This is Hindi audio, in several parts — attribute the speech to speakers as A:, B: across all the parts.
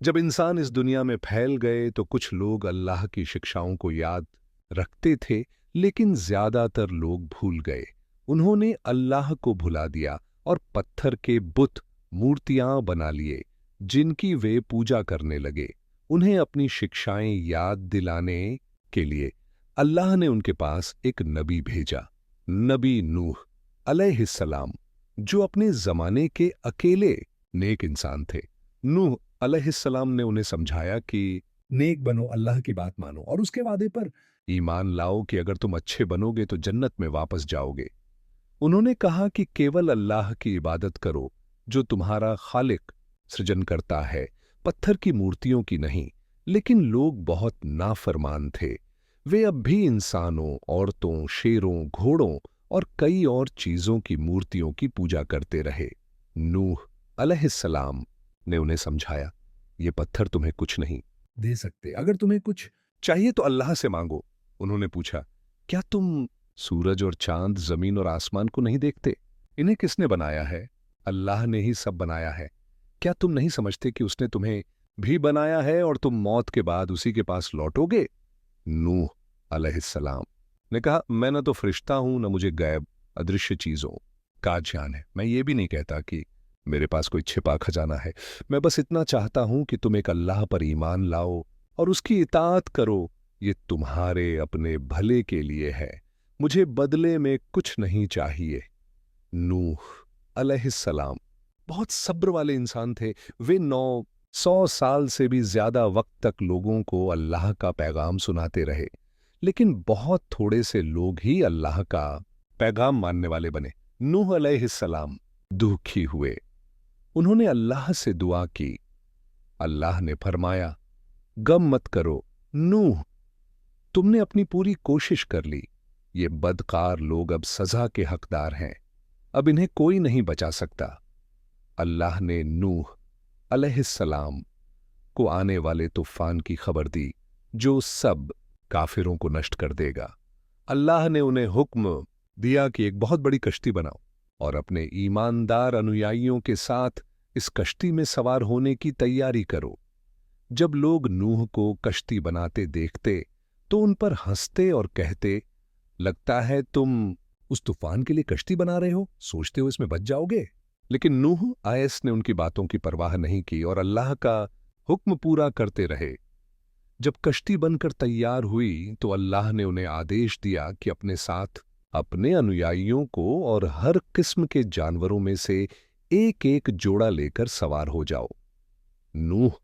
A: जब इंसान इस दुनिया में फैल गए तो कुछ लोग अल्लाह की शिक्षाओं को याद रखते थे, लेकिन ज्यादातर लोग भूल गए। उन्होंने अल्लाह को भुला दिया और पत्थर के बुत, मूर्तियां बना लिए, जिनकी वे पूजा करने लगे। उन्हें अपनी शिक्षाएं याद दिलाने के लिए अल्लाह ने उनके पास एक नबी भेजा, नबी नूह अलैहिस्सलाम, जो अपने जमाने के अकेले नेक इंसान थे। नूह अलैहिस्सलाम ने उन्हें समझाया कि नेक बनो, अल्लाह की बात मानो और उसके वादे पर ईमान लाओ कि अगर तुम अच्छे बनोगे तो जन्नत में वापस जाओगे। उन्होंने कहा कि केवल अल्लाह की इबादत करो, जो तुम्हारा खालिक, सृजन करता है, पत्थर की मूर्तियों की नहीं। लेकिन लोग बहुत नाफरमान थे। वे अब भी इंसानों, औरतों, शेरों, घोड़ों और कई और चीजों की मूर्तियों की पूजा करते रहे। नूह अलैहिस्सलाम ने उन्हें समझाया, ये पत्थर तुम्हें कुछ नहीं दे सकते। अगर तुम्हें कुछ चाहिए तो अल्लाह से मांगो। उन्होंने पूछा, क्या तुम सूरज और चांद, जमीन और आसमान को नहीं देखते? इन्हें किसने बनाया है? अल्लाह ने ही सब बनाया है। क्या तुम नहीं समझते कि उसने तुम्हें भी बनाया है और तुम मौत के बाद उसी के पास लौटोगे? नूह अलैहिस्सलाम ने कहा, मैं न तो फरिश्ता हूं, न मुझे गैब, अदृश्य चीजों का ज्ञान है। मैं ये भी नहीं कहता कि मेरे पास कोई छिपा खजाना है। मैं बस इतना चाहता हूं कि तुम एक अल्लाह पर ईमान लाओ और उसकी इताअत करो। ये तुम्हारे अपने भले के लिए है। मुझे बदले में कुछ नहीं चाहिए। नूह अलैहिस्सलाम बहुत सब्र वाले इंसान थे। वे 900 साल से भी ज्यादा वक्त तक लोगों को अल्लाह का पैगाम सुनाते रहे, लेकिन बहुत थोड़े से लोग ही अल्लाह का पैगाम मानने वाले बने। नूह अलैहिस्सलाम दुखी हुए। उन्होंने अल्लाह से दुआ की। अल्लाह ने फरमाया, गम मत करो नूह, तुमने अपनी पूरी कोशिश कर ली। ये बदकार लोग अब सजा के हकदार हैं। अब इन्हें कोई नहीं बचा सकता। अल्लाह ने नूह अलैहिस्सलाम को आने वाले तूफान की खबर दी, जो सब काफिरों को नष्ट कर देगा। अल्लाह ने उन्हें हुक्म दिया कि एक बहुत बड़ी कश्ती बनाओ और अपने ईमानदार अनुयायियों के साथ इस कश्ती में सवार होने की तैयारी करो। जब लोग नूह को कश्ती बनाते देखते तो उन पर हंसते और कहते, लगता है तुम उस तूफान के लिए कश्ती बना रहे हो, सोचते हो इसमें बच जाओगे। लेकिन नूह आयस ने उनकी बातों की परवाह नहीं की और अल्लाह का हुक्म पूरा करते रहे। जब कश्ती बनकर तैयार हुई तो अल्लाह ने उन्हें आदेश दिया कि अपने साथ अपने अनुयायियों को और हर किस्म के जानवरों में से एक एक जोड़ा लेकर सवार हो जाओ। नूह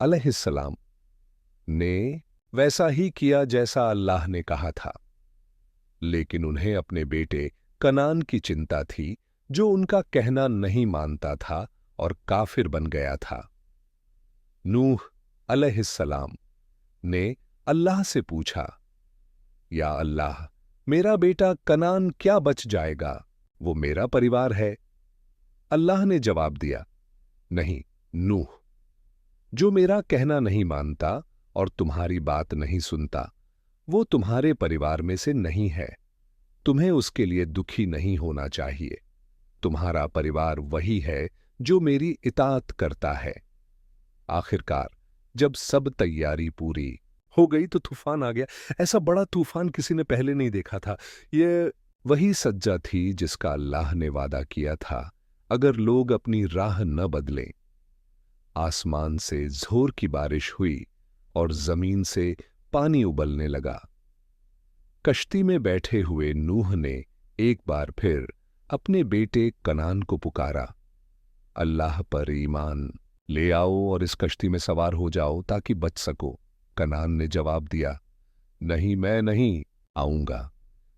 A: अलैहिस्सलाम ने वैसा ही किया जैसा अल्लाह ने कहा था, लेकिन उन्हें अपने बेटे कनान की चिंता थी, जो उनका कहना नहीं मानता था और काफिर बन गया था। नूह अलैहिस्सलाम ने अल्लाह से पूछा, या अल्लाह, मेरा बेटा कनान क्या बच जाएगा? वो मेरा परिवार है। अल्लाह ने जवाब दिया, नहीं नूह, जो मेरा कहना नहीं मानता और तुम्हारी बात नहीं सुनता, वो तुम्हारे परिवार में से नहीं है। तुम्हें उसके लिए दुखी नहीं होना चाहिए। तुम्हारा परिवार वही है जो मेरी इताअत करता है। आखिरकार जब सब तैयारी पूरी हो गई तो तूफान आ गया। ऐसा बड़ा तूफान किसी ने पहले नहीं देखा था। ये वही सज्जा थी जिसका अल्लाह ने वादा किया था, अगर लोग अपनी राह न बदलें। आसमान से जोर की बारिश हुई और जमीन से पानी उबलने लगा। कश्ती में बैठे हुए नूह ने एक बार फिर अपने बेटे कनान को पुकारा, अल्लाह पर ईमान ले आओ और इस कश्ती में सवार हो जाओ ताकि बच सको। कनान ने जवाब दिया, नहीं, मैं नहीं आऊंगा।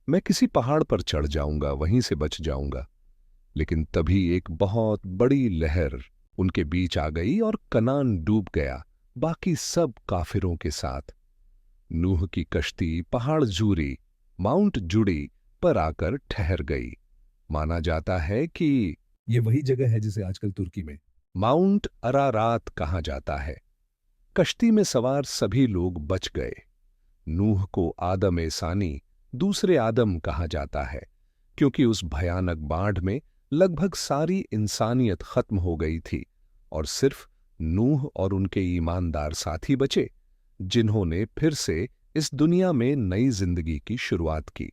A: मैं किसी पहाड़ पर चढ़ जाऊंगा, वहीं से बच जाऊंगा। लेकिन तभी एक बहुत बड़ी लहर उनके बीच आ गई और कनान डूब गया, बाकी सब काफिरों के साथ। नूह की कश्ती पहाड़ जूरी, माउंट जुड़ी पर आकर ठहर गई। माना जाता है कि ये वही जगह है जिसे आजकल तुर्की में माउंट अरारात कहा जाता है। कश्ती में सवार सभी लोग बच गए। नूह को आदम ए सानी, दूसरे आदम कहा जाता है, क्योंकि उस भयानक बाढ़ में लगभग सारी इंसानियत खत्म हो गई थी और सिर्फ नूह और उनके ईमानदार साथी बचे, जिन्होंने फिर से इस दुनिया में नई जिंदगी की शुरुआत की।